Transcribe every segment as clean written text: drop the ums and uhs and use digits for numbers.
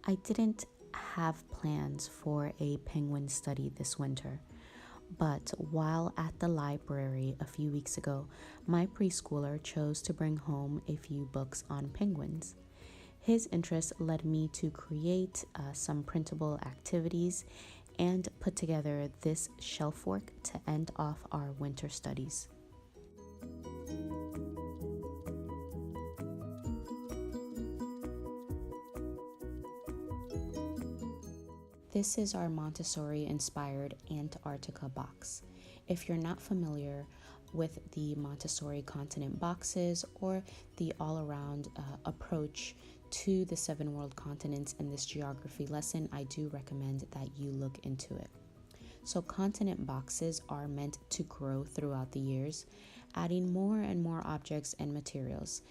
I didn't have plans for a penguin study this winter, but while at the library a few weeks ago, my preschooler chose to bring home a few books on penguins. His interest led me to create some printable activities and put together this shelf work to end off our winter studies. This is our Montessori inspired Antarctica box. If you're not familiar with the Montessori continent boxes or the all around approach to the 7 world continents in this geography lesson, I do recommend that you look into it. So, continent boxes are meant to grow throughout the years, adding more and more objects and materials.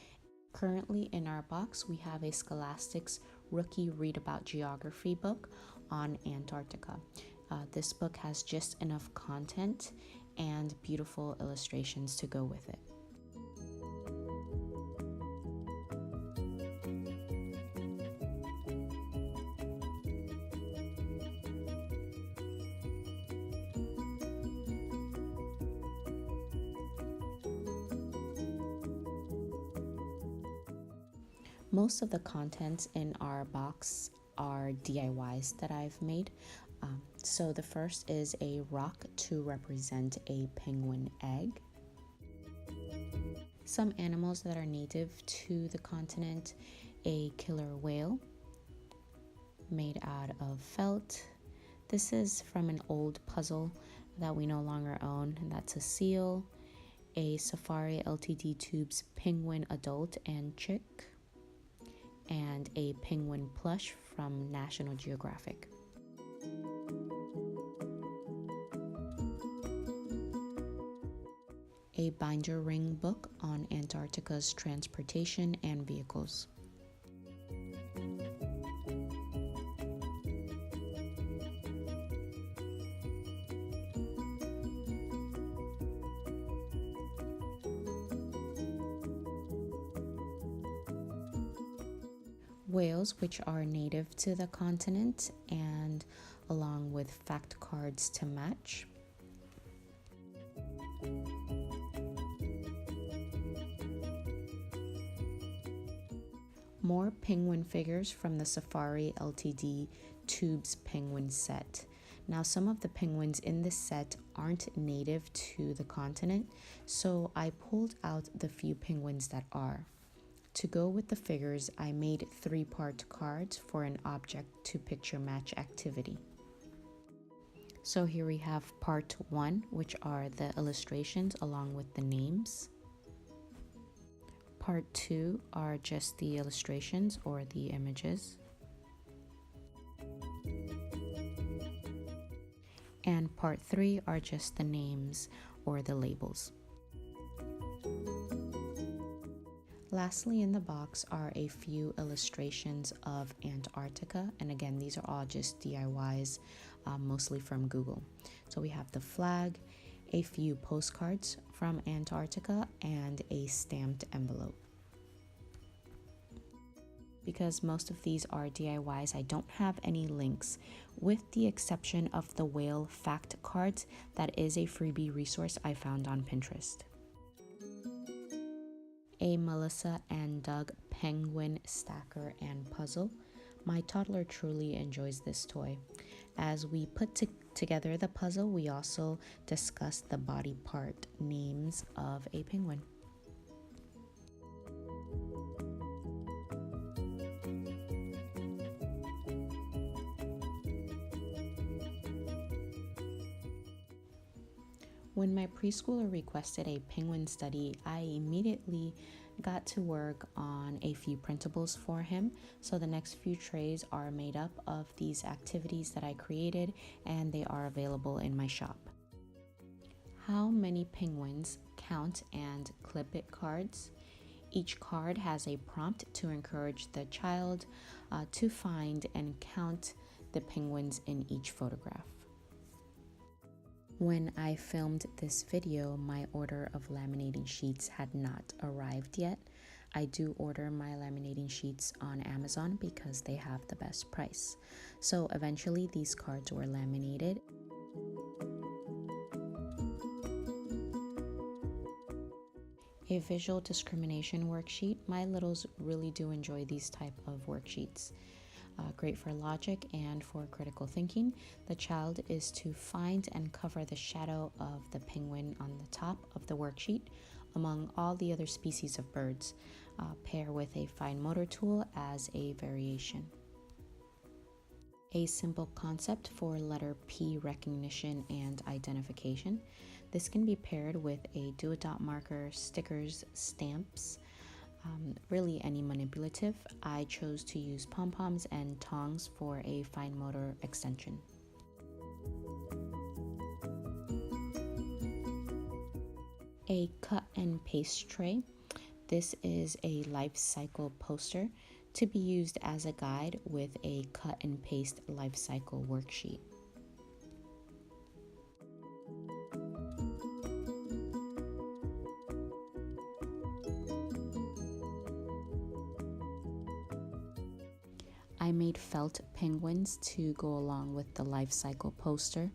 Currently in our box, we have a Scholastic's Rookie Read About Geography book on Antarctica. This book has just enough content and beautiful illustrations to go with it. Most of the contents in our box are DIYs that I've made. So the first is a rock to represent a penguin egg. Some animals that are native to the continent, a killer whale made out of felt. This is from an old puzzle that we no longer own, and that's a seal, a Safari Ltd Tubes penguin adult and chick, and a penguin plush from National Geographic. A binder ring book on Antarctica's transportation and vehicles. Whales, which are native to the continent, and along with fact cards to match. More penguin figures from the Safari Ltd Tubes penguin set. Now, some of the penguins in this set aren't native to the continent, so I pulled out the few penguins that are. To go with the figures, I made 3-part cards for an object to picture match activity. So here we have part 1, which are the illustrations along with the names. Part 2 are just the illustrations or the images. And part 3 are just the names or the labels. Lastly, in the box are a few illustrations of Antarctica, and again, these are all just DIYs, mostly from Google. So we have the flag, a few postcards from Antarctica, and a stamped envelope. Because most of these are DIYs, I don't have any links, with the exception of the whale fact cards. That is a freebie resource I found on Pinterest. A Melissa and Doug penguin stacker and puzzle. My toddler truly enjoys this toy. As we put together the puzzle, we also discussed the body part names of a penguin. When my preschooler requested a penguin study, I immediately got to work on a few printables for him. So the next few trays are made up of these activities that I created, and they are available in my shop. How many penguins? Count and clip it cards. Each card has a prompt to encourage the child to find and count the penguins in each photograph. When I filmed this video, my order of laminating sheets had not arrived yet. I do order my laminating sheets on Amazon because they have the best price. So eventually these cards were laminated. A visual discrimination worksheet. My littles really do enjoy these type of worksheets. Great for logic and for critical thinking. The child is to find and cover the shadow of the penguin on the top of the worksheet among all the other species of birds. Pair with a fine motor tool as a variation. A simple concept for letter P recognition and identification. This can be paired with a do-a-dot marker, stickers, stamps, really any manipulative. I chose to use pom-poms and tongs for a fine motor extension. A cut and paste tray. This is a life cycle poster to be used as a guide with a cut and paste life cycle worksheet. I made felt penguins to go along with the life cycle poster,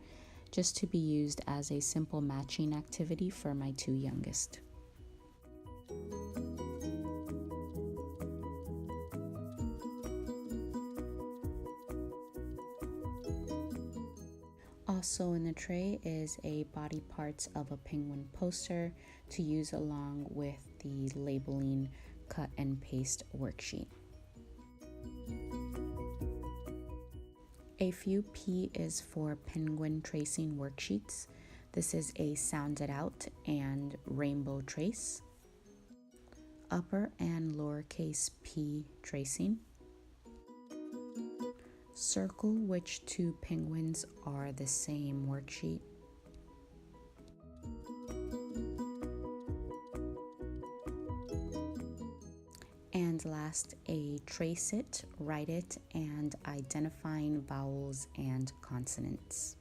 just to be used as a simple matching activity for my two youngest. Also in the tray is a body parts of a penguin poster to use along with the labeling cut and paste worksheet. A few P is for penguin tracing worksheets. This is a sound it out and rainbow trace. Upper and lowercase p tracing. Circle which two penguins are the same worksheet. And last, a trace it, write it, and identifying vowels and consonants.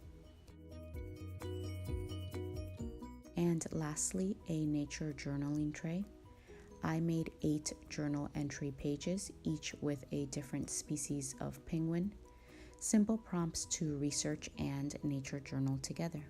And lastly, a nature journaling tray. I made 8 journal entry pages, each with a different species of penguin. Simple prompts to research and nature journal together.